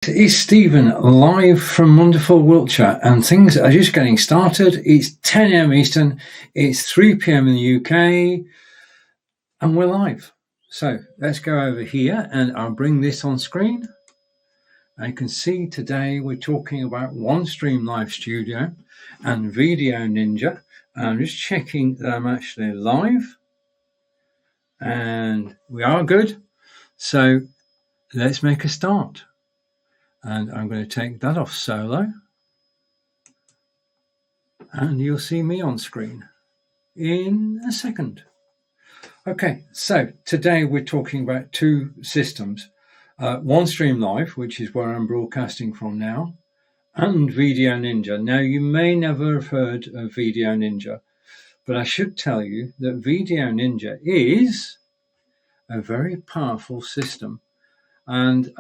It's Stephen live from wonderful Wiltshire, and things are just getting started. It's 10 a.m. Eastern, it's 3 p.m. in the UK, and we're live. So let's go over here and I'll bring this on screen. I can see today we're talking about OneStream.Live Studio and VDO.Ninja. I'm just checking that I'm actually live, and we are good. So let's make a start. And I'm going to take that off solo, and you'll see me on screen in a second. Okay, so today we're talking about two systems, OneStream.Live, which is where I'm broadcasting from now, and VDO.Ninja. Now, you may never have heard of VDO.Ninja, but I should tell you that VDO.Ninja is a very powerful system. And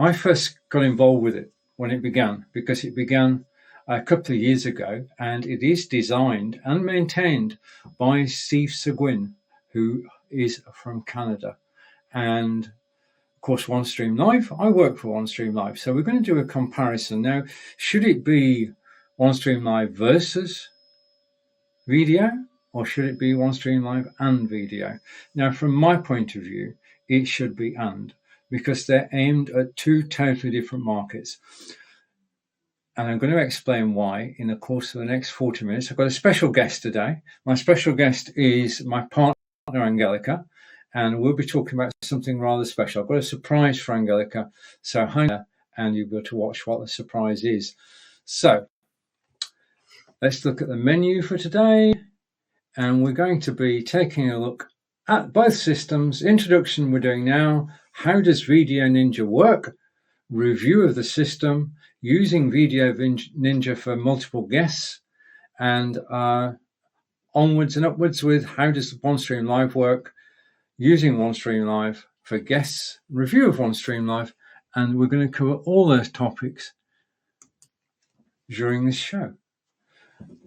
I first got involved with it when it began, because it began a couple of years ago, and it is designed and maintained by Steve Seguin, who is from Canada. And of course, OneStream.Live, I work for OneStream.Live. So we're going to do a comparison. Now, should it be OneStream.Live versus VDO, or should it be OneStream.Live and VDO? Now, from my point of view, it should be and, because they're aimed at two totally different markets. And I'm going to explain why in the course of the next 40 minutes. I've got a special guest today. My special guest is my partner, Angelica, and we'll be talking about something rather special. I've got a surprise for Angelica, so hang on, and you'll be able to watch what the surprise is. So let's look at the menu for today, and we're going to be taking a look at both systems. Introduction we're doing now. How does VDO.Ninja work? Review of the system, using VDO.Ninja for multiple guests, and onwards and upwards with how does OneStream.Live work, using OneStream.Live for guests, review of OneStream.Live, and we're going to cover all those topics during this show.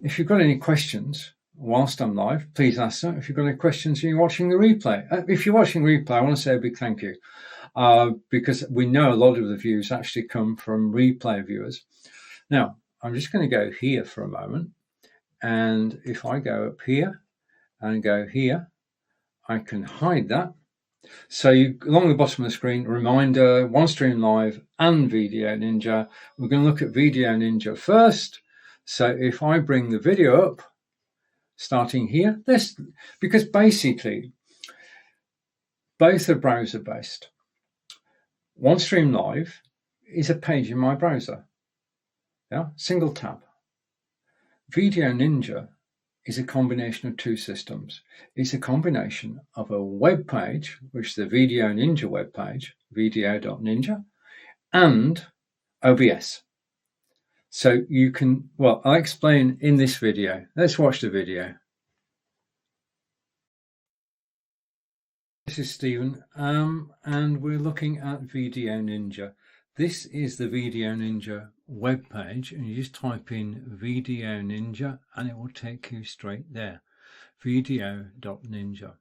If you've got any questions whilst I'm live, please ask them. If you've got any questions and you're watching the replay, if you're watching replay, I want to say a big thank you, because we know a lot of the views actually come from replay viewers. Now, I'm just going to go here for a moment, and if I go up here and go here, I can hide that. So along the bottom of the screen, reminder, OneStream.Live and VDO.Ninja. We're going to look at VDO.Ninja first. So if I bring the video up, starting here, because basically both are browser based. OneStream.Live is a page in my browser, single tab. VDO.Ninja is a combination of two systems. It's a combination of a web page, which is the VDO.Ninja web page, VDO.Ninja, and OBS. So you can, well, I'll explain in this video. Let's watch the video. This is Stephen, and we're looking at VDO.Ninja. This is the VDO.Ninja web page, and you just type in VDO.Ninja and it will take you straight there, VDO.Ninja.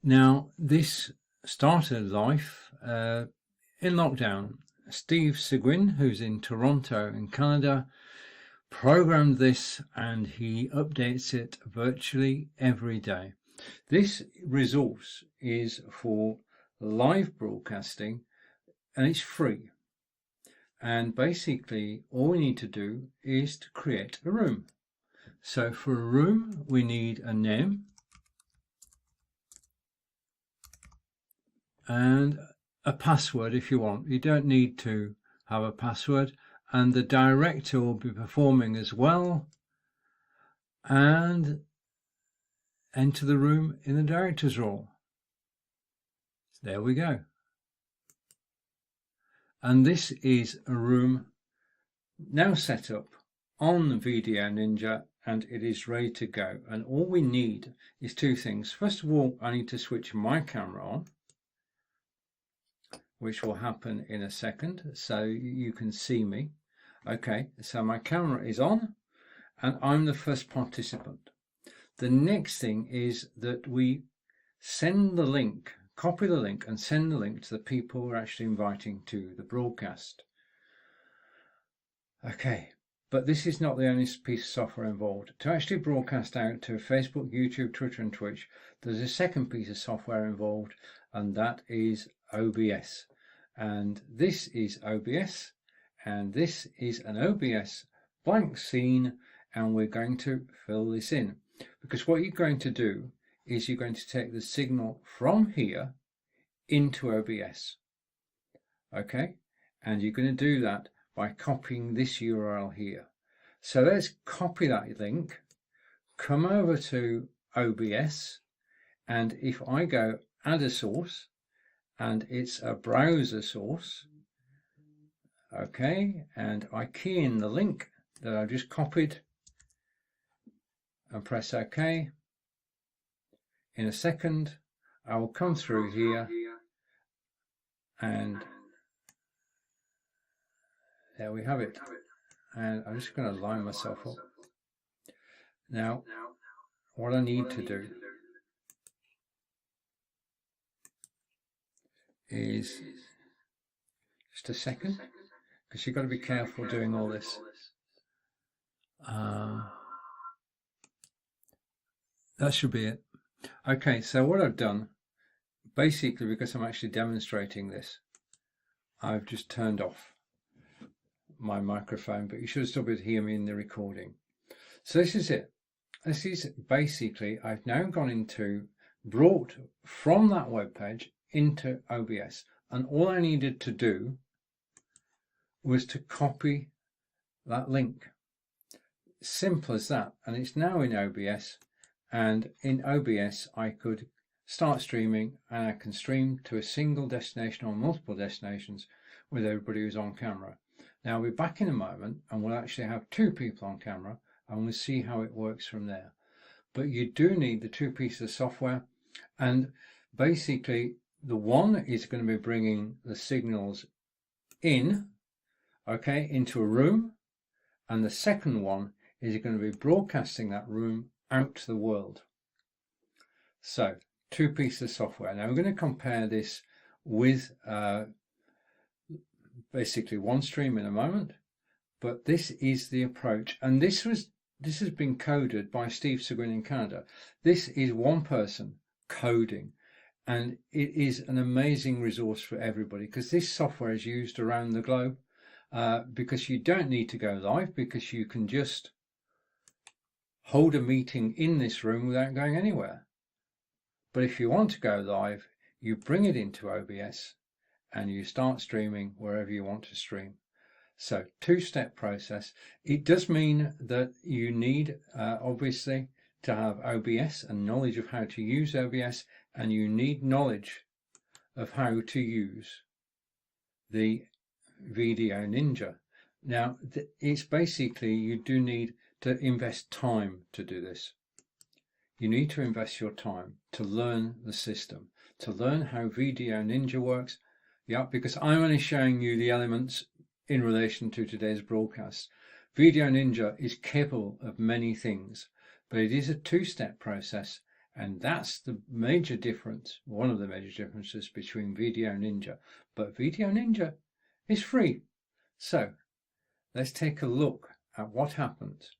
Now, this started life in lockdown. Steve Seguin, who's in Toronto in Canada, programmed this, and he updates it virtually every day. This resource is for live broadcasting, and it's free. And basically, all we need to do is to create a room. So for a room, we need a name and a password if you want. You don't need to have a password, and the director will be performing as well, and enter the room in the director's role. There we go. And this is a room now set up on VDO.Ninja, and it is ready to go. And all we need is two things. First of all, I need to switch my camera on, which will happen in a second, so you can see me. Okay, so my camera is on, and I'm the first participant. The next thing is that we send the link copy the link and send the link to the people we're actually inviting to the broadcast. Okay, but this is not the only piece of software involved. To actually broadcast out to Facebook, YouTube, Twitter and Twitch, there's a second piece of software involved, and that is OBS. And this is OBS, and this is an OBS blank scene, and we're going to fill this in. Because what you're going to do is you're going to take the signal from here into OBS. Okay, and you're going to do that by copying this URL here. So let's copy that link, come over to OBS, and if I go add a source, and it's a browser source, okay, and I key in the link that I've just copied and press OK. In a second, I will come through here, and there we have it. And I'm just going to line myself up. Now, what I need to do is just a second, because you've got to be careful doing all this. That should be it. Okay, so what I've done, basically, because I'm actually demonstrating this, I've just turned off my microphone, but you should still be able to hear me in the recording. So this is it. This is basically, I've now brought from that web page into OBS, and all I needed to do was to copy that link. Simple as that, and it's now in OBS, and in OBS I could start streaming, and I can stream to a single destination or multiple destinations with everybody who's on camera. Now we're back in a moment, and we'll actually have two people on camera, and we'll see how it works from there. But you do need the two pieces of software, and basically the one is going to be bringing the signals in, okay, into a room, and the second one is going to be broadcasting that room out to the world. So two pieces of software. Now we're going to compare this with basically OneStream in a moment, but this is the approach, and this has been coded by Steve Seguin in Canada. This is one person coding, and it is an amazing resource for everybody, because this software is used around the globe, because you don't need to go live, because you can just hold a meeting in this room without going anywhere. But if you want to go live, you bring it into OBS and you start streaming wherever you want to stream. So two-step process. It does mean that you need obviously to have OBS and knowledge of how to use OBS, and you need knowledge of how to use the VDO.Ninja. Now it's basically, you do need to invest time to do this. You need to invest your time to learn the system, to learn how VDO.Ninja works. Yeah, because I'm only showing you the elements in relation to today's broadcast. VDO.Ninja is capable of many things, but it is a two-step process, and that's the major difference, one of the major differences between VDO.Ninja. But VDO.Ninja is free. So let's take a look at what happens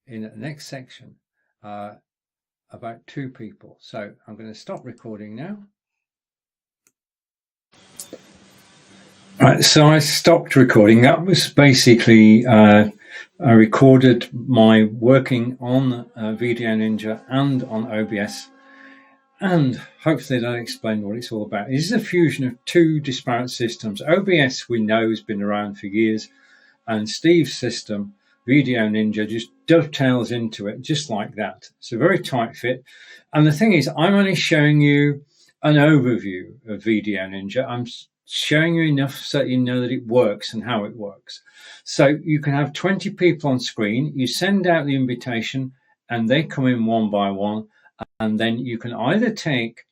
in the next section about two people. So I'm going to stop recording now. Right, so I stopped recording. That was basically I recorded my working on VDO.Ninja and on OBS, and hopefully that explained what it's all about. It is a fusion of two disparate systems. OBS, we know, has been around for years, and Steve's system, VDO.Ninja, just dovetails into it just like that. It's a very tight fit. And the thing is, I'm only showing you an overview of VDO.Ninja. I'm showing you enough so that you know that it works and how it works. So you can have 20 people on screen, you send out the invitation, and they come in one by one, and then you can either take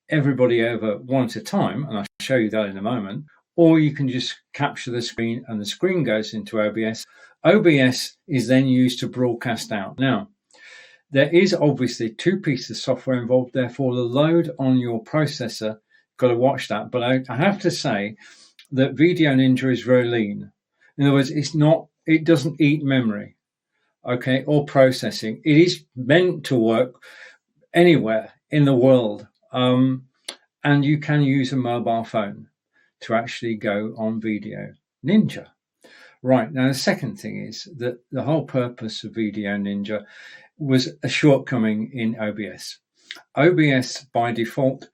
everybody over one at a time, and I'll show you that in a moment, or you can just capture the screen and the screen goes into OBS. OBS is then used to broadcast out. Now, there is obviously 2 pieces of software involved, therefore the load on your processor, got to watch that. But I have to say that VDO.Ninja is very lean. In other words, it doesn't eat memory, okay, or processing. It is meant to work anywhere in the world, and you can use a mobile phone to actually go on VDO.Ninja. Right, now the second thing is that the whole purpose of VDO.Ninja was a shortcoming in OBS. OBS by default,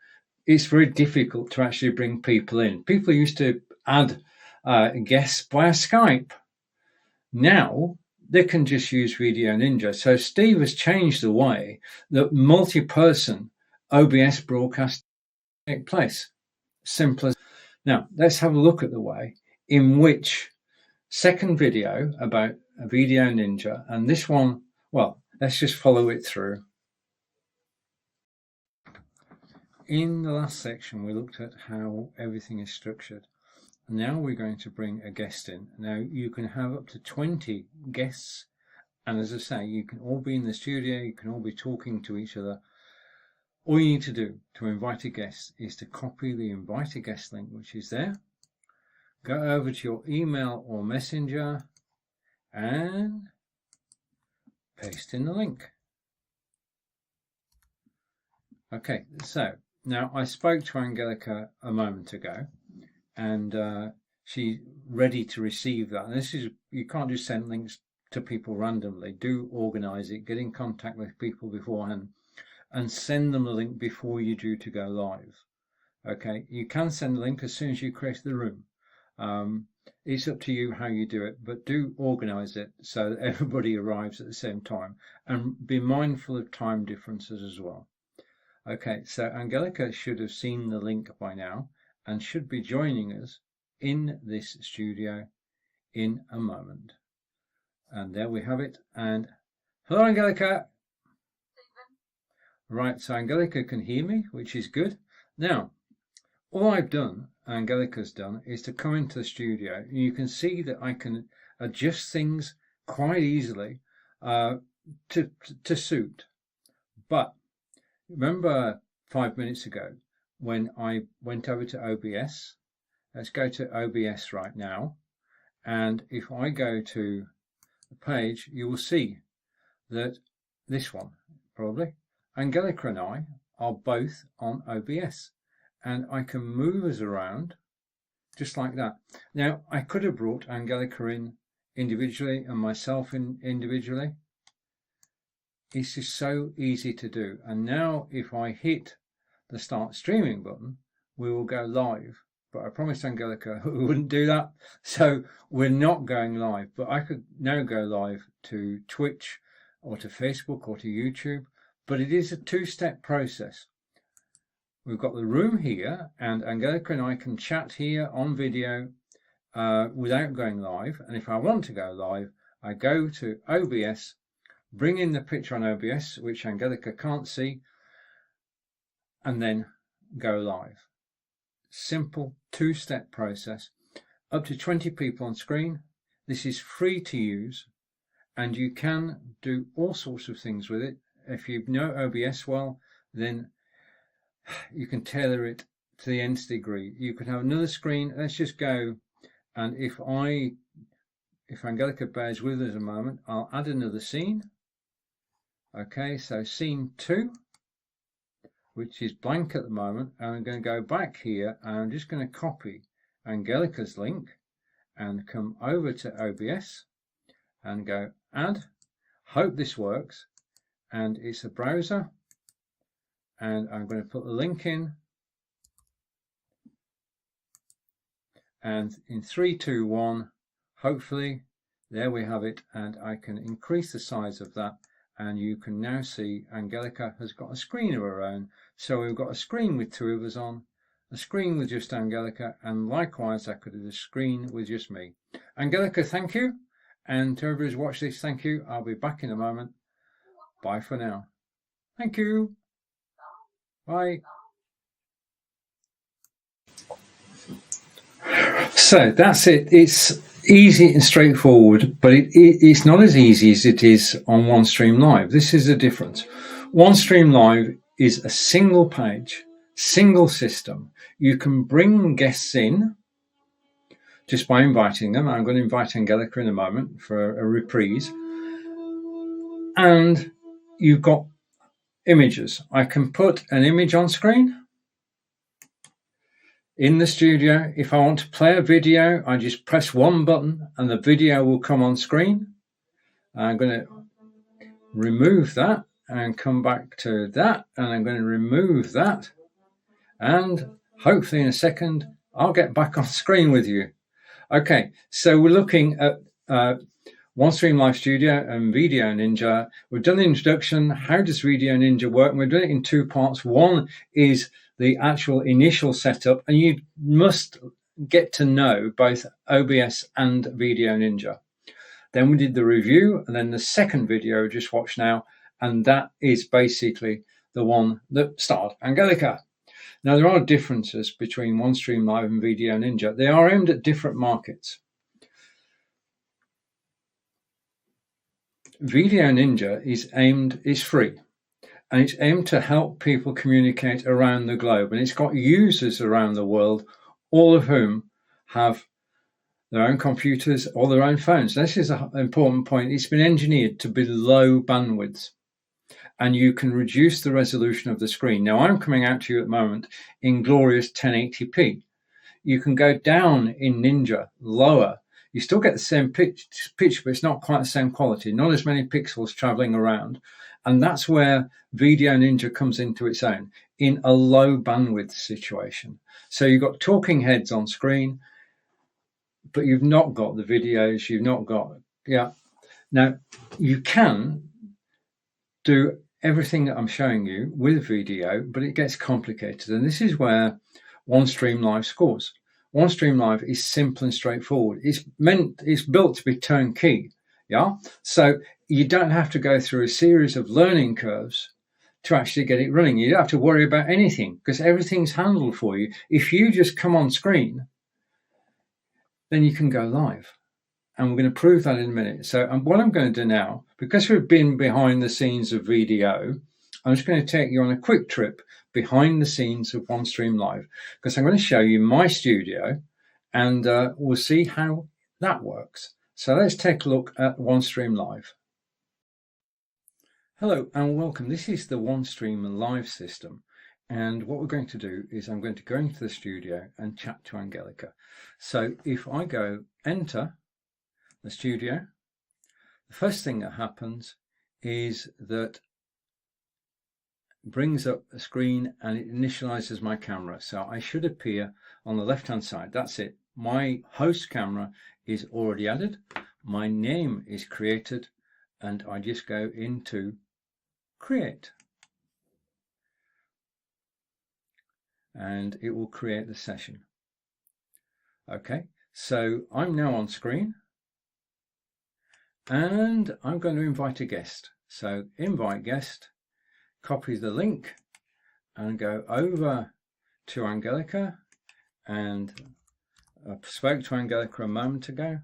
it's very difficult to actually bring people in. People used to add guests via Skype. Now they can just use VDO.Ninja. So Steve has changed the way that multi-person OBS broadcasts take place. Simple as. Now let's have a look at the way in which second video about a VDO.Ninja, and this one, well, let's just follow it through. In the last section, we looked at how everything is structured. Now we're going to bring a guest in. Now you can have up to 20 guests, and as I say, you can all be in the studio, you can all be talking to each other. All you need to do to invite a guest is to copy the invite a guest link, which is there. Go over to your email or messenger and paste in the link. Okay, so now I spoke to Angelica a moment ago, and she's ready to receive that. And this is, you can't just send links to people randomly. Do organize it, get in contact with people beforehand, and send them the link before you're due to go live. Okay, you can send the link as soon as you create the room. It's up to you how you do it, but do organize it so that everybody arrives at the same time, and be mindful of time differences as well. Okay, so Angelica should have seen the link by now and should be joining us in this studio in a moment. And there we have it. And hello, Angelica. Right, so Angelica can hear me, which is good. Now, all I've done, Angelica's done, is to come into the studio. You can see that I can adjust things quite easily to suit. But remember 5 minutes ago when I went over to OBS? Let's go to OBS right now. And if I go to the page, you will see that this one, probably, Angelica and I are both on OBS. And I can move us around just like that. Now, I could have brought Angelica in individually and myself in individually. It's just so easy to do. And now if I hit the start streaming button, we will go live. But I promised Angelica we wouldn't do that. So we're not going live. But I could now go live to Twitch or to Facebook or to YouTube. But it is a 2-step process. We've got the room here, and Angelica and I can chat here on video without going live. And if I want to go live, I go to OBS, bring in the picture on OBS, which Angelica can't see, and then go live. Simple 2-step process. Up to 20 people on screen. This is free to use, and you can do all sorts of things with it. If you know OBS well, then you can tailor it to the nth degree. You can have another screen. Let's just go, and if Angelica bears with us a moment, I'll add another scene. Okay, so scene 2, which is blank at the moment, and I'm going to go back here, and I'm just going to copy Angelica's link and come over to OBS and go add. Hope this works, and it's a browser. And I'm going to put the link in, and in 3, 2, 1, hopefully there we have it, and I can increase the size of that, and you can now see Angelica has got a screen of her own. So we've got a screen with 2 of us on, a screen with just Angelica, and likewise I could have a screen with just me. Angelica, thank you, and to everybody who's watched this, thank you. I'll be back in a moment. Bye for now. Thank you. Bye. So that's it. easy and straightforward, but it's not as easy as it is on OneStream.Live. This is the difference. OneStream.Live is a single page, single system. You can bring guests in just by inviting them. I'm going to invite Angelica in a moment for a reprise. And you've got images. I can put an image on screen in the studio. If I want to play a video, I just press one button and the video will come on screen. I'm going to remove that and come back to that, and I'm going to remove that, and hopefully in a second I'll get back on screen with you. Okay, so we're looking at OneStream.Live Studio and VDO.Ninja. We've done the introduction. How does VDO.Ninja work? And we're doing it in two parts. One is the actual initial setup, and you must get to know both OBS and VDO.Ninja. Then we did the review, and then the second video we just watched now, and that is basically the one that starred Angelica. Now, there are differences between OneStream.Live and VDO.Ninja. They are aimed at different markets. VDO.Ninja is free, and it's aimed to help people communicate around the globe, and it's got users around the world, all of whom have their own computers or their own phones. This is an important point. It's been engineered to be low bandwidth, and you can reduce the resolution of the screen. Now, I'm coming out to you at the moment in glorious 1080p. You can go down in Ninja, lower. You still get the same pitch, but it's not quite the same quality. Not as many pixels traveling around. And that's where VDO.Ninja comes into its own, in a low bandwidth situation. So you've got talking heads on screen, but you've not got the videos, you've not got, yeah. Now, you can do everything that I'm showing you with VDO, but it gets complicated. And this is where OneStream.Live scores. OneStream.Live is simple and straightforward. It's built to be turnkey, yeah? So you don't have to go through a series of learning curves to actually get it running. You don't have to worry about anything because everything's handled for you. If you just come on screen, then you can go live. And we're going to prove that in a minute. So what I'm going to do now, because we've been behind the scenes of VDO, I'm just going to take you on a quick trip behind the scenes of OneStream.Live, because I'm going to show you my studio, and we'll see how that works. So let's take a look at OneStream.Live. Hello and welcome. This is the OneStream.Live system. And what we're going to do is I'm going to go into the studio and chat to Angelica. So if I go enter the studio, the first thing that happens is that brings up a screen and it initializes my camera. So I should appear on the left hand side. That's it. My host camera is already added. My name is created, and I just go into create. And it will create the session. Okay, so I'm now on screen and I'm going to invite a guest. So invite guest, copy the link and go over to Angelica, and I spoke to Angelica a moment ago.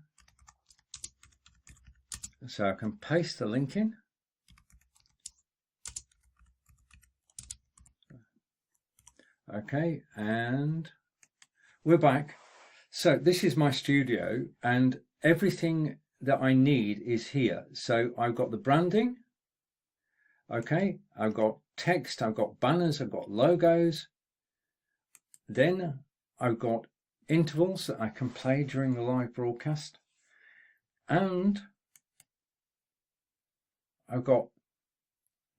So I can paste the link in. Okay, and we're back. So this is my studio and everything that I need is here. So I've got the branding. Okay, I've got text, I've got banners, I've got logos. Then I've got intervals that I can play during the live broadcast. And I've got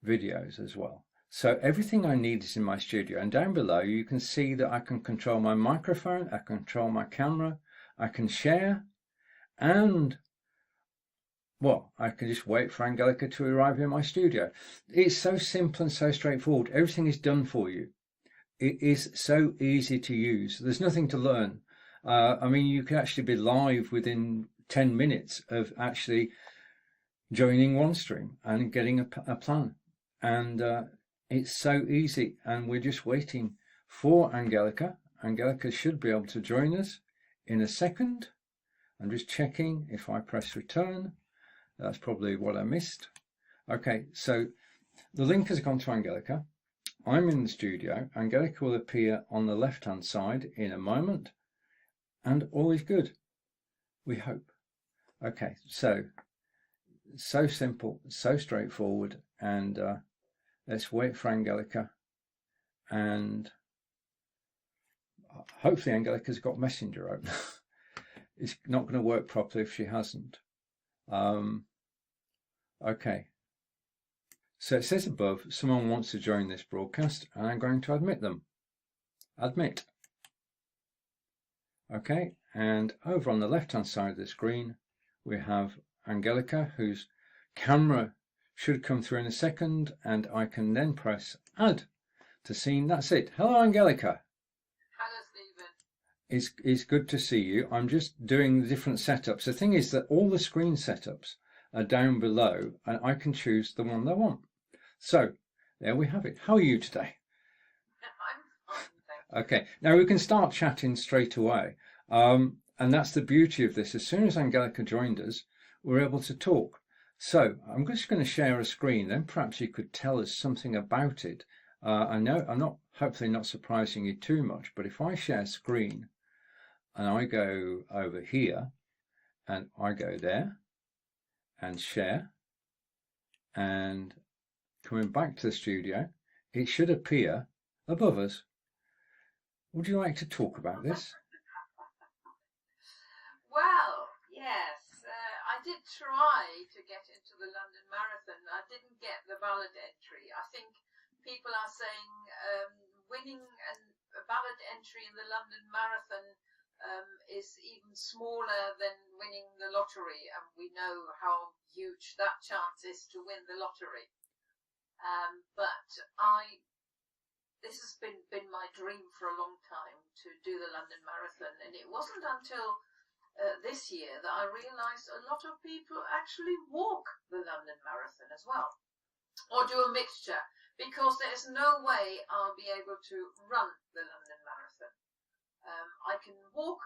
videos as well. So everything I need is in my studio, and down below you can see that I can control my microphone, I can control my camera, I can share, and well, I can just wait for Angelica to arrive in my studio. It's so simple and so straightforward. Everything is done for you. It is so easy to use. There's nothing to learn. I mean, you can actually be live within 10 minutes of actually joining OneStream and getting a plan. And it's so easy, and we're just waiting for Angelica. Angelica should be able to join us in a second. I'm just checking if I press return. That's probably what I missed. Okay, so the link has gone to Angelica. I'm in the studio. Angelica will appear on the left-hand side in a moment, and all is good, we hope. Okay, so simple, so straightforward, and let's wait for Angelica, and hopefully Angelica's got Messenger open. It's not going to work properly if she hasn't. Okay. So it says above, someone wants to join this broadcast, and I'm going to admit them. Admit. Okay, and over on the left-hand side of the screen, we have Angelica, whose camera should come through in a second, and I can then press add to scene. That's it. Hello, Angelica. Hello, Stephen. It's good to see you. I'm just doing the different setups. The thing is that all the screen setups are down below, and I can choose the one I want. So there we have it. How are you today? I'm fine, thank you. Okay, now we can start chatting straight away. And that's the beauty of this. As soon as Angelica joined us, we're able to talk. So I'm just going to share a screen. Then perhaps you could tell us something about it. I know I'm not, hopefully not surprising you too much, but if I share screen and I go over here and I go there and share, and coming back to the studio, it should appear above us. Would you like to talk about this? Well, yes, I did try to get into the London Marathon. I didn't get the ballot entry. I think people are saying winning a ballot entry in the London Marathon is even smaller than winning the lottery, and we know how huge that chance is to win the lottery. But this has been my dream for a long time, to do the London Marathon, and it wasn't until this year that I realised a lot of people actually walk the London Marathon as well, or do a mixture, because there's no way I'll be able to run the London Marathon. I can walk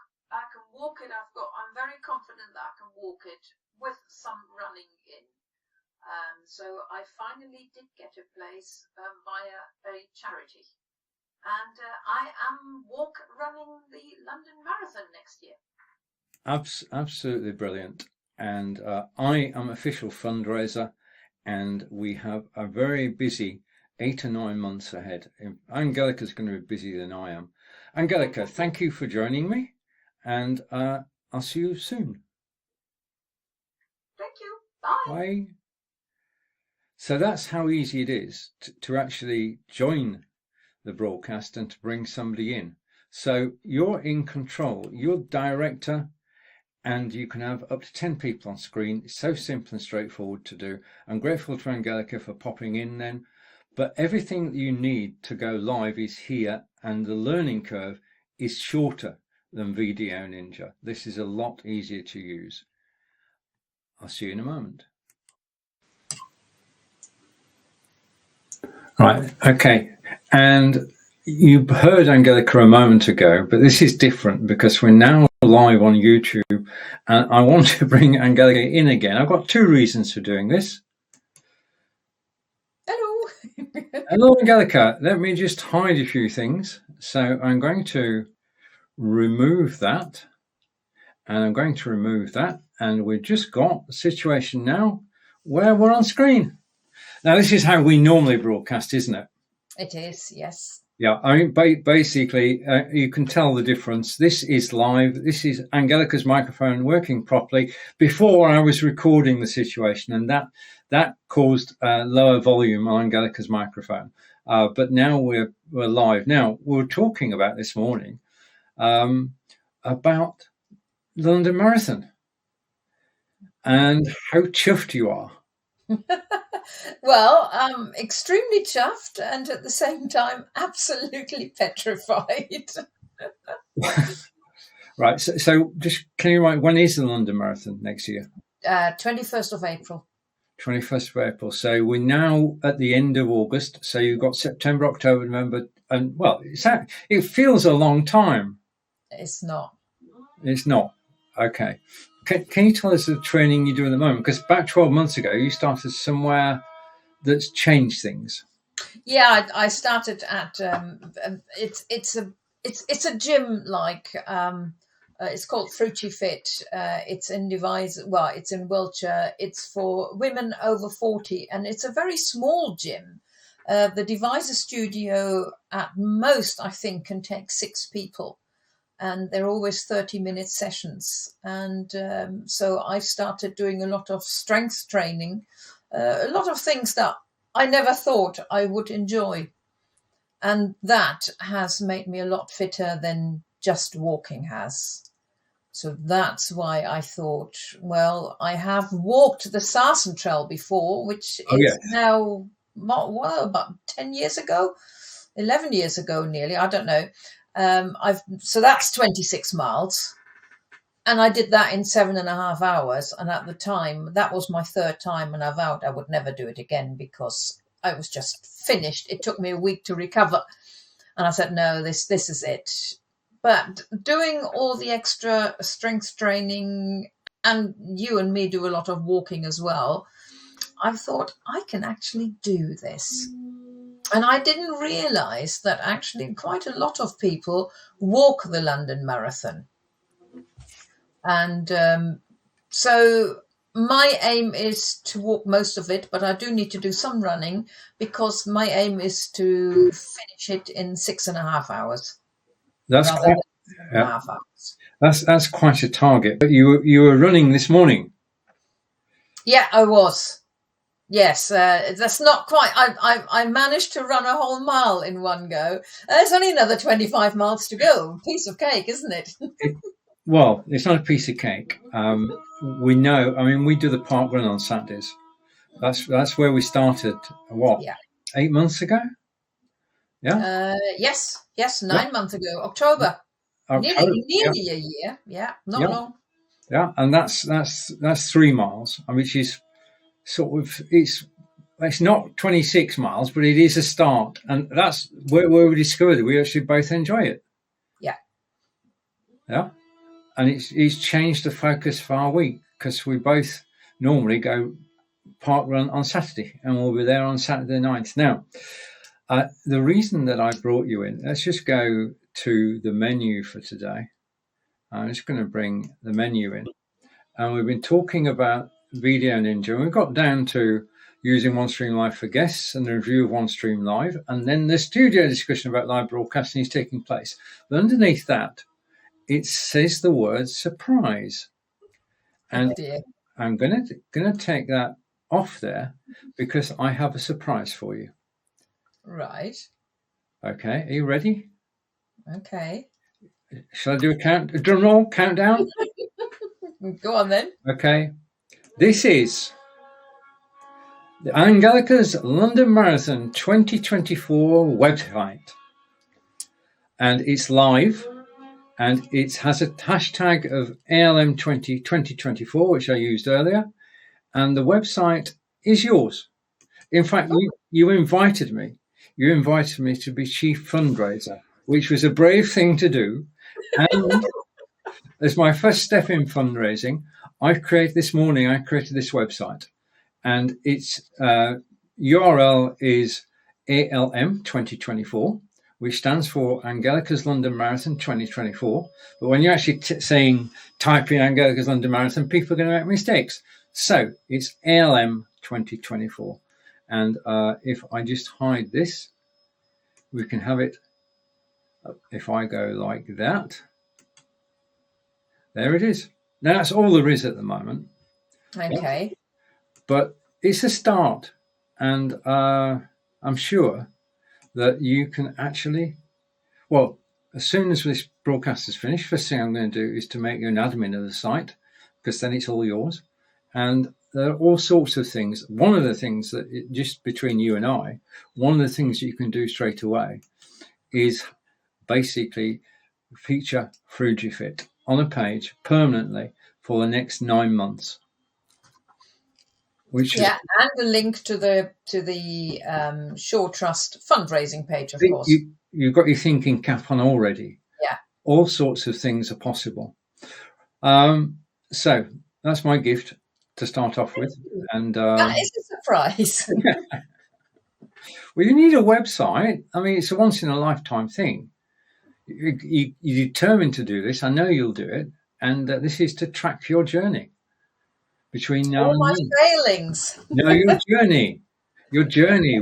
it. I'm very confident that I can walk it with some running in. So I finally did get a place via a charity, and I am running the London Marathon next year. Absolutely brilliant. And I am official fundraiser, and we have a very busy 8 or 9 months ahead. Angelica's going to be busier than I am. Angelica, thank you for joining me, and I'll see you soon. Thank you. Bye. Bye. So that's how easy it is to actually join the broadcast and to bring somebody in. So you're in control. You're director, and you can have up to 10 people on screen. It's so simple and straightforward to do. I'm grateful to Angelica for popping in then. But everything that you need to go live is here, and the learning curve is shorter than VDO.Ninja. This is a lot easier to use. I'll see you in a moment. Right, okay. And you heard Angelica a moment ago, but this is different because we're now live on YouTube, and I want to bring Angelica in again. I've got 2 reasons for doing this. Hello. Hello, Angelica. Let me just hide a few things. So I'm going to remove that, and I'm going to remove that, and we've just got a situation now where we're on screen. Now, this is how we normally broadcast, isn't it? It is, yes. Yeah, I mean, basically, you can tell the difference. This is live. This is Angelica's microphone working properly. Before, I was recording the situation, and that caused lower volume on Angelica's microphone. But now we're live. Now, we were talking about this morning about the London Marathon and how chuffed you are. Well, I'm extremely chuffed, and at the same time, absolutely petrified. Right. So just can you write, when is the London Marathon next year? 21st of April. 21st of April. So we're now at the end of August. So you've got September, October, November, and well, it feels a long time. It's not. It's not. Okay. Can you tell us the training you do at the moment? Because about 12 months ago, you started somewhere that's changed things. Yeah, I started at it's a gym like it's called Fruity Fit. It's in it's in Wiltshire. It's for women over 40, and it's a very small gym. The Deviser studio at most, I think, can take 6 people, and they're always 30-minute sessions. And so I started doing a lot of strength training, a lot of things that I never thought I would enjoy. And that has made me a lot fitter than just walking has. So that's why I thought, well, I have walked the Sarsen Trail before, which is now, well, about 10 years ago, 11 years ago nearly, I don't know. So that's 26 miles. And I did that in 7.5 hours. And at the time, that was my 3rd time. And I vowed I would never do it again because I was just finished. It took me a week to recover. And I said, no, this is it. But doing all the extra strength training, and you and me do a lot of walking as well, I thought I can actually do this. And I didn't realize that actually quite a lot of people walk the London Marathon. And so my aim is to walk most of it, but I do need to do some running because my aim is to finish it in 6.5 hours. That's quite a target. But you were running this morning. Yeah, I was. Yes, that's not quite. I managed to run a whole mile in one go. There's only another 25 miles to go. Piece of cake, isn't it? Well, it's not a piece of cake. We know. I mean, we do the park run on Saturdays. That's where we started. What? Yeah. 8 months ago. Yeah. Yes. 9 months ago, October. Nearly a year. Yeah. Not long. Yeah, and that's 3 miles, which is sort of it's not 26 miles, but it is a start, and that's where we discovered that we actually both enjoy it. Yeah, and it's changed the focus for our week because we both normally go park run on Saturday, and we'll be there on Saturday night. Now, the reason that I brought you in, let's just go to the menu for today. I'm just going to bring the menu in, and we've been talking about VDO.Ninja, and we got down to using OneStream.Live for guests and the review of OneStream.Live, and then the studio discussion about live broadcasting is taking place. But underneath that, it says the word surprise, and I'm gonna take that off there because I have a surprise for you. Right. Okay, are you ready? Okay. Shall I do a drum roll countdown? Go on then. Okay. This is the Angelica's London Marathon 2024 website, and it's live, and it has a hashtag of ALM2024, which I used earlier, and the website is yours. In fact, you invited me. You invited me to be chief fundraiser, which was a brave thing to do, and as my first step in fundraising, I created this website, and its URL is ALM 2024, which stands for Angelica's London Marathon 2024. But when you're actually type in Angelica's London Marathon, people are going to make mistakes. So it's ALM 2024. And if I just hide this, we can have it. If I go like that, there it is. Now that's all there is at the moment. Okay. But it's a start, and I'm sure that you can actually, well, as soon as this broadcast is finished, first thing I'm going to do is to make you an admin of the site, because then it's all yours. And there are all sorts of things. One of the things that, just between you and I, one of the things that you can do straight away is basically feature FrujiFit on a page permanently for the next 9 months. And a link to the Shore Trust fundraising page, of course. You've got your thinking cap on already. Yeah. All sorts of things are possible. So that's my gift to start off with. And That is a surprise. well, you need a website. I mean, it's a once in a lifetime thing. You're determined to do this. I know you'll do it. And this is to track your journey between now All and my then. failings. No, your journey. Your journey.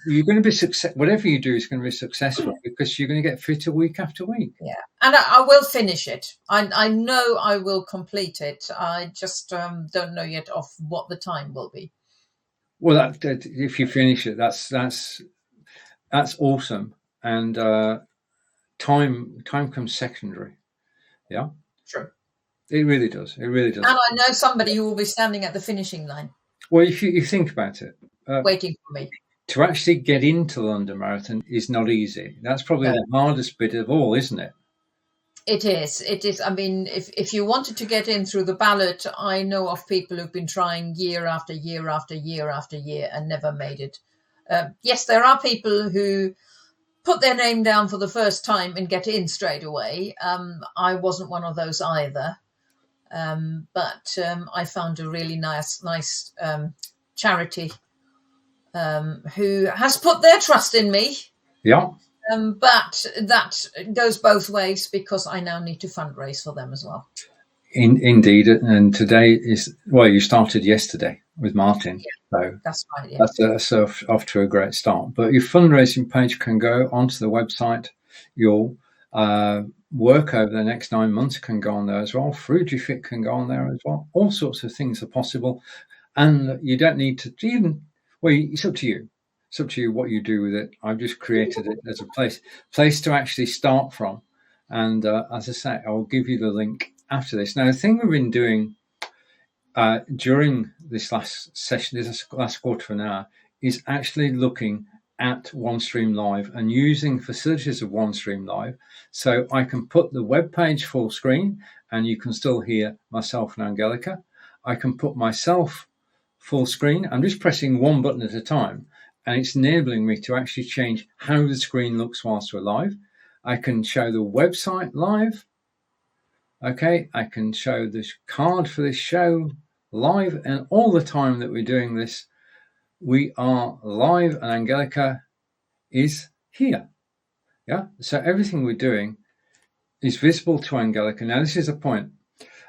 You're going to be success. Whatever you do is going to be successful because you're going to get fitter week after week. Yeah, and I will finish it. I know I will complete it. I just don't know yet of what the time will be. Well, if you finish it, that's awesome. And time comes secondary. Yeah, True. it really does. It really does. And I know somebody who will be standing at the finishing line. Well, if you think about it, waiting for me. To actually get into the London Marathon is not easy. That's probably the hardest bit of all, isn't it? It is. It is. I mean, if you wanted to get in through the ballot, I know of people who've been trying year after year after year after year and never made it. Yes, there are people who put their name down for the first time and get in straight away. I wasn't one of those either. But I found a really nice charity who has put their trust in me. Yeah. But that goes both ways because I now need to fundraise for them as well. Indeed. And today is, well, you started yesterday with Martin. Yeah, so that's right. Yeah. That's off to a great start. But your fundraising page can go onto the website. Your work over the next 9 months can go on there as well. Frugifit can go on there as well. All sorts of things are possible. And you don't need to even, well, it's up to you. It's up to you what you do with it. I've just created it as a place to actually start from. And as I say, I'll give you the link after this. Now, the thing we've been doing during this last session, this last quarter of an hour, is actually looking at OneStream.Live and using facilities of OneStream.Live. So I can put the web page full screen and you can still hear myself and Angelica. I can put myself full screen. I'm just pressing one button at a time, and it's enabling me to actually change how the screen looks whilst we're live. I can show the website live. Okay, I can show this card for this show live, and all the time that we're doing this, we are live and Angelica is here. Yeah, so everything we're doing is visible to Angelica. Now, this is a point.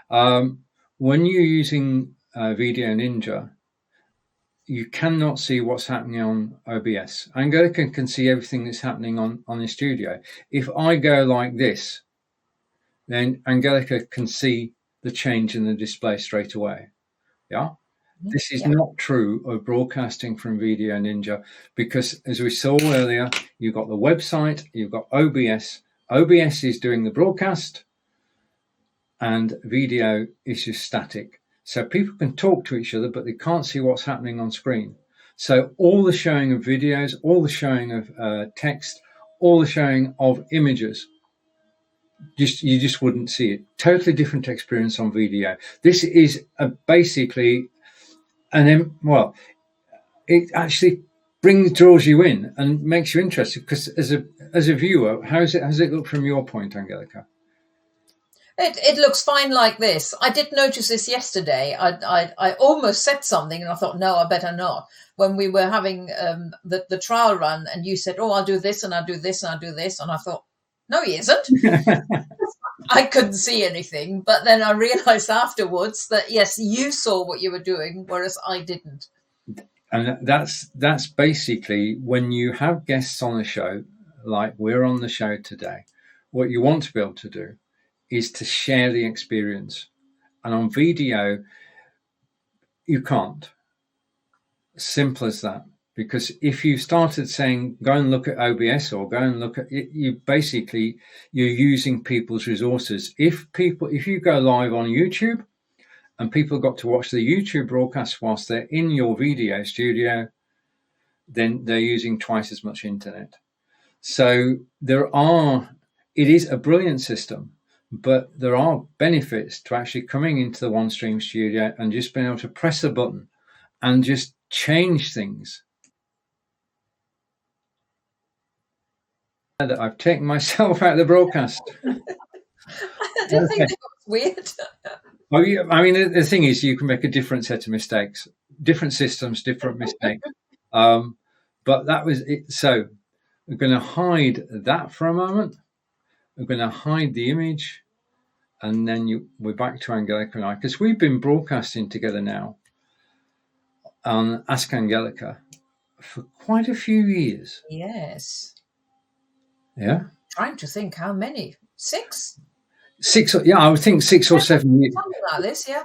When you're using VDO.Ninja, you cannot see what's happening on OBS. Angelica can see everything that's happening on the studio. If I go like this, then Angelica can see the change in the display straight away. Yeah. This is not true of broadcasting from VDO.Ninja because, as we saw earlier, you've got the website, you've got OBS. OBS is doing the broadcast and VDO is just static. So people can talk to each other, but they can't see what's happening on screen. So all the showing of videos, all the showing of text, all the showing of images, you just wouldn't see it. Totally different experience on VDO. This is basically it actually draws you in and makes you interested because as a viewer, how's it look from your point, Angelica? It looks fine like this. I did notice this yesterday. I almost said something and I thought, no, I better not. When we were having the trial run and you said, oh, I'll do this and I'll do this and I'll do this. And I thought, no, he isn't. I couldn't see anything. But then I realized afterwards that, yes, you saw what you were doing, whereas I didn't. And that's basically when you have guests on the show, like we're on the show today, what you want to be able to do is to share the experience. And on video, you can't. Simple as that. Because if you started saying, go and look at OBS or go and look at it, you're using people's resources. If you go live on YouTube and people got to watch the YouTube broadcast whilst they're in your video studio, then they're using twice as much internet. So it is a brilliant system. But there are benefits to actually coming into the OneStream studio and just being able to press a button and just change things. I've taken myself out of the broadcast. I didn't think Okay. that was weird. Oh, yeah. I mean, the thing is, you can make a different set of mistakes, different systems, different mistakes. But that was it. So we're going to hide that for a moment. We're going to hide the image, and then we're back to Angelica and I, because we've been broadcasting together now on Ask Angelica for quite a few years. Yes. Yeah. Trying to think how many. 6? 6, yeah, I would think 6 or 7 years. Something like this, yeah.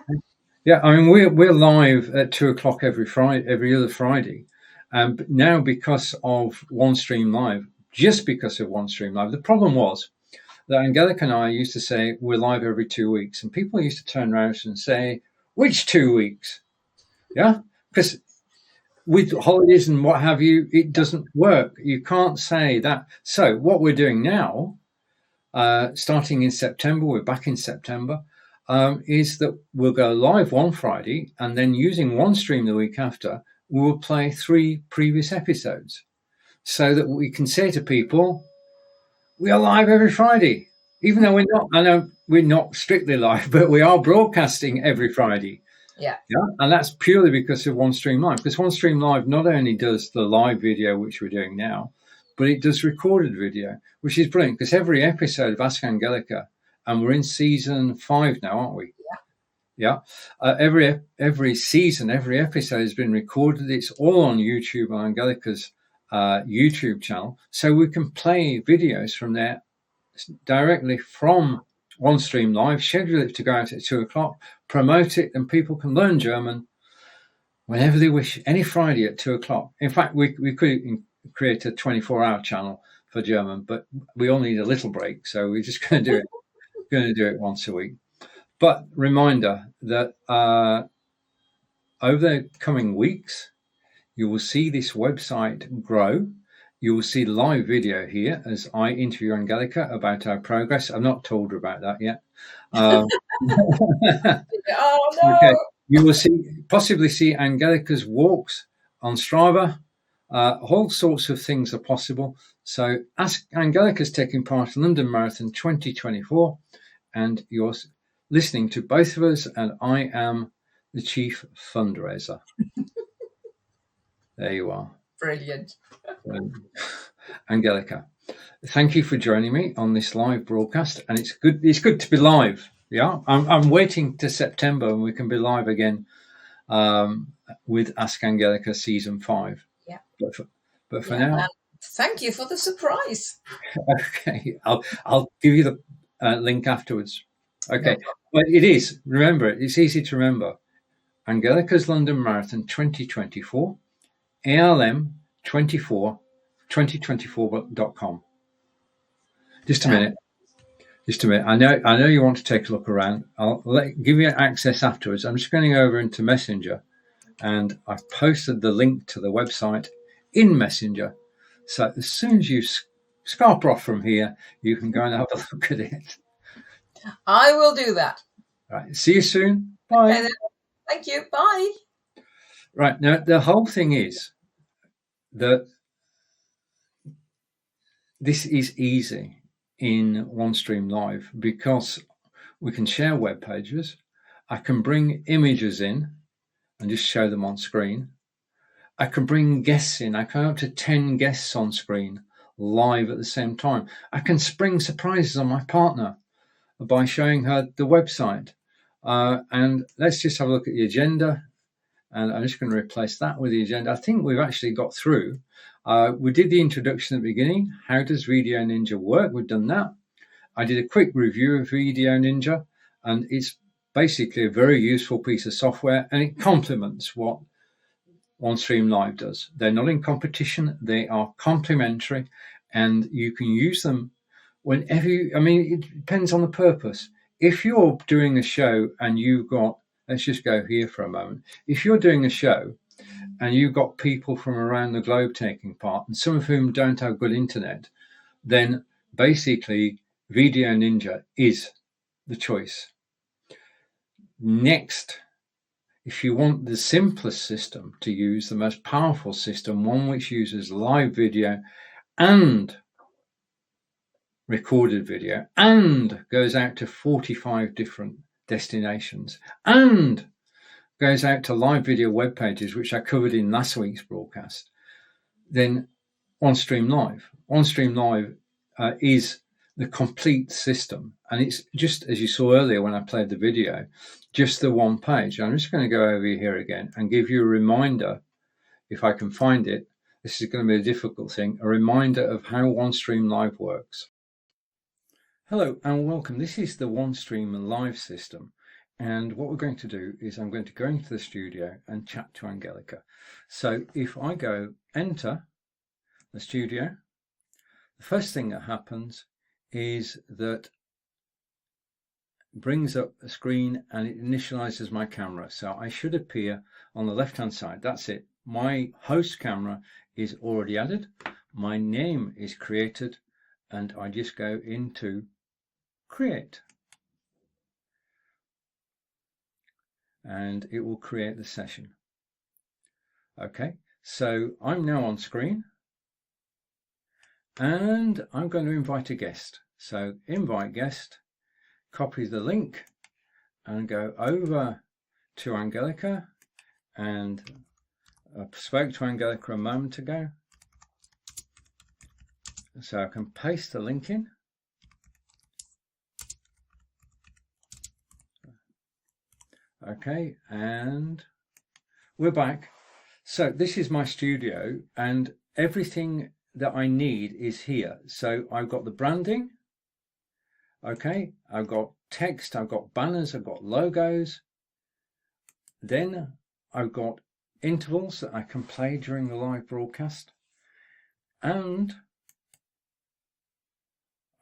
Yeah, I mean, we're live at 2:00 every other Friday. But now, because of OneStream.Live, just because of OneStream.Live, the problem was that Angelica and I used to say we're live every 2 weeks, and people used to turn around and say, which 2 weeks? Yeah, because with holidays and what have you, it doesn't work. You can't say that. So what we're doing now, starting in September, we're back in September, is that we'll go live one Friday, and then using OneStream the week after, we will play 3 previous episodes so that we can say to people, we are live every Friday, even though we're not. I know we're not strictly live, but we are broadcasting every Friday. Yeah. And that's purely because of OneStream.Live, because OneStream.Live not only does the live video, which we're doing now, but it does recorded video, which is brilliant, because every episode of Ask Angelica, and we're in season 5 now, aren't we? Yeah. Every season, every episode has been recorded. It's all on YouTube, on Angelica's YouTube channel, so we can play videos from there directly from OneStream.Live, schedule it to go out at 2:00, promote it, and people can learn German whenever they wish, any Friday at 2:00. In fact, we could create a 24-hour channel for German, but we all need a little break, so we're just going to do it once a week. But reminder that over the coming weeks, you will see this website grow. You will see live video here as I interview Angelica about our progress. I've not told her about that yet. Oh, no. Okay. You will possibly see Angelica's walks on Strava. All sorts of things are possible. So Angelica's taking part in London Marathon 2024, and you're listening to both of us, and I am the chief fundraiser. There you are. Brilliant. Angelica, thank you for joining me on this live broadcast, and it's good to be live. Yeah, I'm waiting to September when we can be live again with Ask Angelica season 5. Yeah. But for now, thank you for the surprise. Okay, I'll give you the link afterwards. Okay, but remember, it's easy to remember. Angelica's London Marathon 2024, ALM2024.com. Just a minute. I know you want to take a look around. I'll give you access afterwards. I'm just going over into Messenger, and I've posted the link to the website in Messenger. So as soon as you scarper off from here, you can go and have a look at it. I will do that. Right. See you soon. Bye. Okay, thank you. Bye. Right. Now, the whole thing is that this is easy in OneStream.Live because we can share web pages. I can bring images in and just show them on screen. I can bring guests in. I can have up to 10 guests on screen live at the same time. I can spring surprises on my partner by showing her the website. And let's just have a look at the agenda. And I'm just going to replace that with the agenda. I think we've actually got through. We did the introduction at the beginning. How does VDO.Ninja work? We've done that. I did a quick review of VDO.Ninja, and it's basically a very useful piece of software, and it complements what OneStream.Live does. They're not in competition. They are complementary, and you can use them whenever it depends on the purpose. If you're doing a show and you've got, let's just go here for a moment. If you're doing a show and you've got people from around the globe taking part, and some of whom don't have good internet, then basically VDO.Ninja is the choice. Next, if you want the simplest system to use, the most powerful system, one which uses live video and recorded video and goes out to 45 different destinations and goes out to live video web pages, which I covered in last week's broadcast, then OneStream.Live. OneStream.Live is the complete system. And it's just, as you saw earlier when I played the video, just the one page. I'm just going to go over here again and give you a reminder, if I can find it. This is going to be a difficult thing, a reminder of how OneStream.Live works. Hello and welcome. This is the OneStream.Live system. And what we're going to do is I'm going to go into the studio and chat to Angelica. So if I go enter the studio, the first thing that happens is that it brings up a screen and it initializes my camera. So I should appear on the left hand side. That's it. My host camera is already added. My name is created and I just go into create. And it will create the session. Okay, so I'm now on screen and I'm going to invite a guest. So invite guest, copy the link and go over to Angelica, and I spoke to Angelica a moment ago. So I can paste the link in. Okay, and we're back. So this is my studio and everything that I need is here. So I've got the branding. Okay, I've got text, I've got banners, I've got logos. Then I've got intervals that I can play during the live broadcast. And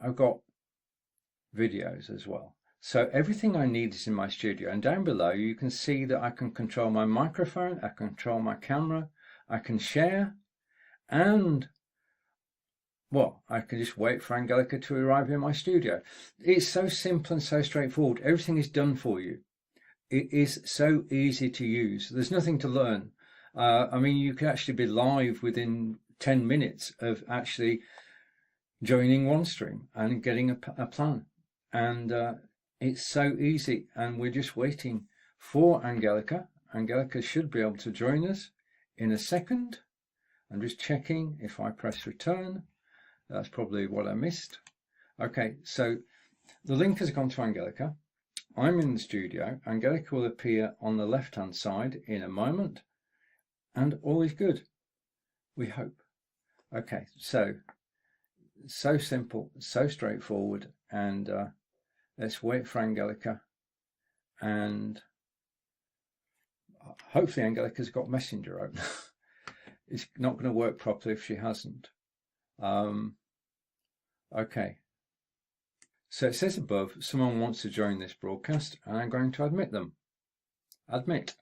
I've got videos as well. So everything I need is in my studio, and down below you can see that I can control my microphone, I can control my camera, I can share, and well, I can just wait for Angelica to arrive in my studio. It's so simple and so straightforward. Everything is done for you. It is so easy to use. There's nothing to learn. I mean, you can actually be live within 10 minutes of actually joining OneStream and getting a plan. And it's so easy, and we're just waiting for Angelica. Angelica should be able to join us in a second. I'm just checking if I press return. That's probably what I missed. Okay, so the link has gone to Angelica. I'm in the studio. Angelica will appear on the left-hand side in a moment, and all is good, we hope. Okay, so simple, so straightforward, and let's wait for Angelica, and hopefully Angelica's got Messenger open. It's not going to work properly if she hasn't. Okay, so it says above, someone wants to join this broadcast, and I'm going to admit them. Admit.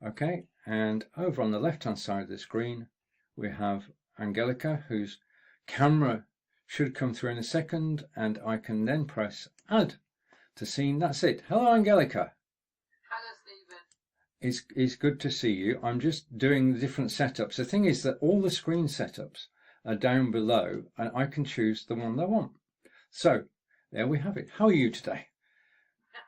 Okay, and over on the left-hand side of the screen, we have Angelica, whose camera should come through in a second, and I can then press add to scene. That's it. Hello, Angelica. Hello, Stephen. It's good to see you. I'm just doing the different setups. The thing is that all the screen setups are down below, and I can choose the one I want. So there we have it. How are you today? I'm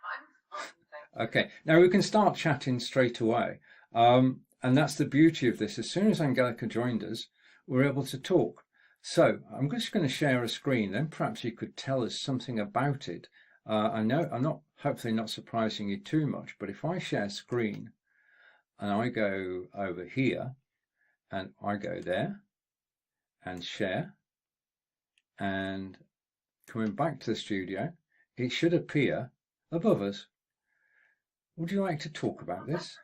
fine, thank Okay, now we can start chatting straight away. And that's the beauty of this. As soon as Angelica joined us, we're able to talk. So I'm just going to share a screen, then perhaps you could tell us something about it. I know I'm not, hopefully not surprising you too much, but if I share screen and I go over here and I go there and share, and coming back to the studio, it should appear above us. Would you like to talk about this?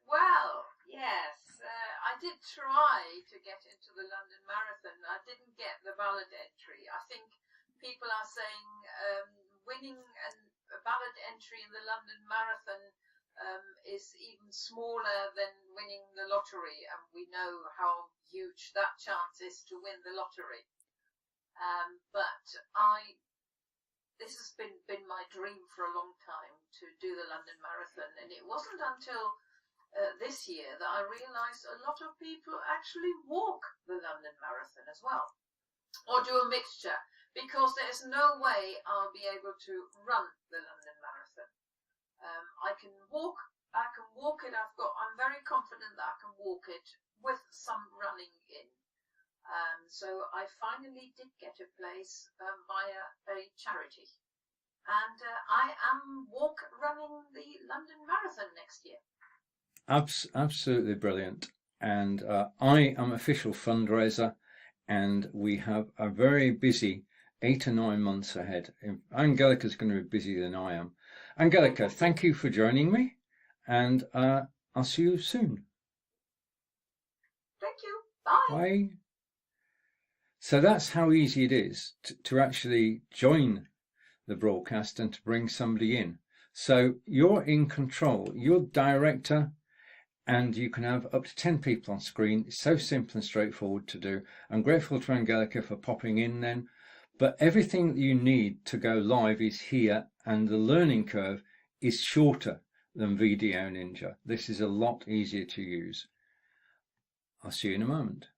Well, yes, I did try to get into the London Marathon. I didn't get the ballot entry. I think people are saying winning a ballot entry in the London Marathon is even smaller than winning the lottery, and we know how huge that chance is to win the lottery. But this has been my dream for a long time, to do the London Marathon, and it wasn't until this year that I realised a lot of people actually walk the London Marathon as well, or do a mixture, because there's no way I'll be able to run the London Marathon. I can walk it. I'm very confident that I can walk it with some running in. So I finally did get a place via a charity, and I am running the London Marathon next year. Absolutely brilliant. And I am official fundraiser, and we have a very busy 8 or 9 months ahead. Angelica's going to be busier than I am. Angelica, thank you for joining me, and I'll see you soon. Thank you. Bye. Bye. So that's how easy it is to actually join the broadcast and to bring somebody in. So you're in control. You're director, and you can have up to 10 people on screen. It's so simple and straightforward to do. I'm grateful to Angelica for popping in then. But everything that you need to go live is here, and the learning curve is shorter than VDO.Ninja. This is a lot easier to use. I'll see you in a moment.